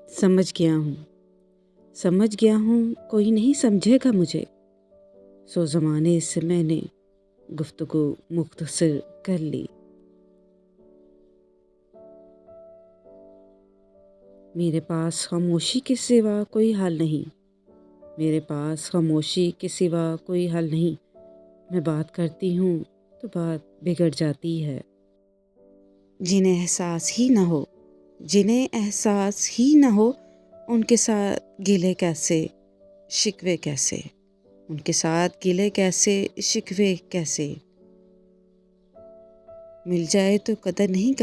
समझ गया हूँ कोई नहीं समझेगा मुझे। सो ज़माने से मैंने गुफ्तगू मुख्तसर कर ली। मेरे पास खामोशी के सिवा कोई हल नहीं। मैं बात करती हूँ तो बात बिगड़ जाती है। जिन्हें एहसास ही ना हो उनके साथ गिले कैसे शिकवे कैसे। मिल जाए तो कदर नहीं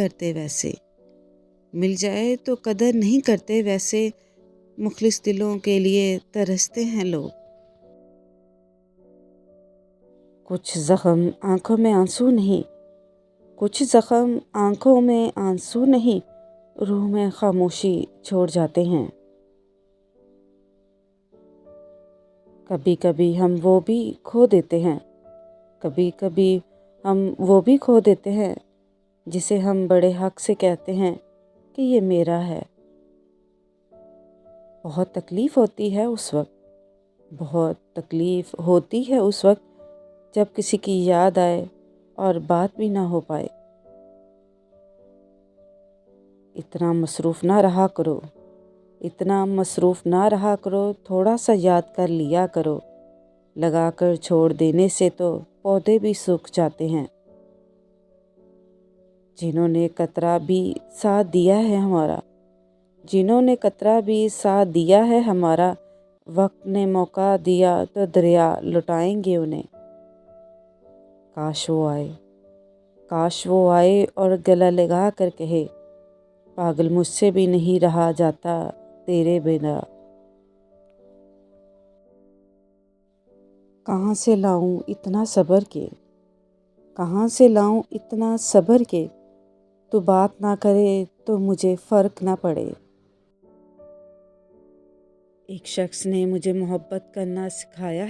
करते वैसे। मुखलिस दिलों के लिए तरसते हैं लोग। कुछ जख्म आंखों में आंसू नहीं, रूह में खामोशी छोड़ जाते हैं। कभी कभी हम वो भी खो देते हैं जिसे हम बड़े हक से कहते हैं कि ये मेरा है। बहुत तकलीफ़ होती है उस वक्त जब किसी की याद आए और बात भी ना हो पाए। इतना मसरूफ़ ना रहा करो, थोड़ा सा याद कर लिया करो। लगा कर छोड़ देने से तो पौधे भी सूख जाते हैं। जिन्होंने कतरा भी साथ दिया है हमारा, वक्त ने मौका दिया तो दरिया लुटाएंगे उन्हें। काश वो आए और गला लगा कर कहे, पागल मुझसे भी नहीं रहा जाता तेरे बिना। कहाँ से लाऊं इतना सब्र के तू बात ना करे तो मुझे फ़र्क ना पड़े। एक शख्स ने मुझे मोहब्बत करना सिखाया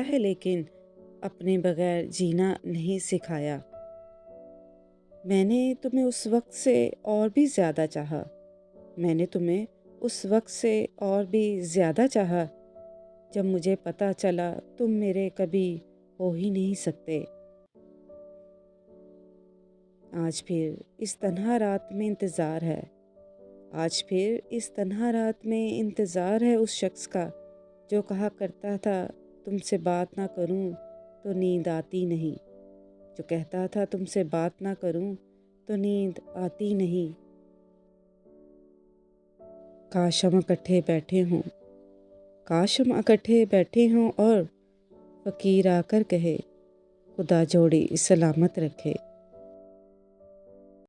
है लेकिन अपने बगैर जीना नहीं सिखाया। मैंने तुम्हें उस वक्त से और भी ज़्यादा चाहा जब मुझे पता चला तुम मेरे कभी हो ही नहीं सकते। आज फिर इस तन्हा रात में इंतज़ार है उस शख्स का जो कहा करता था तुमसे बात ना करूं तो नींद आती नहीं। काश हम इकट्ठे बैठे हों और फकीर आकर कहे, खुदा जोड़ी सलामत रखे।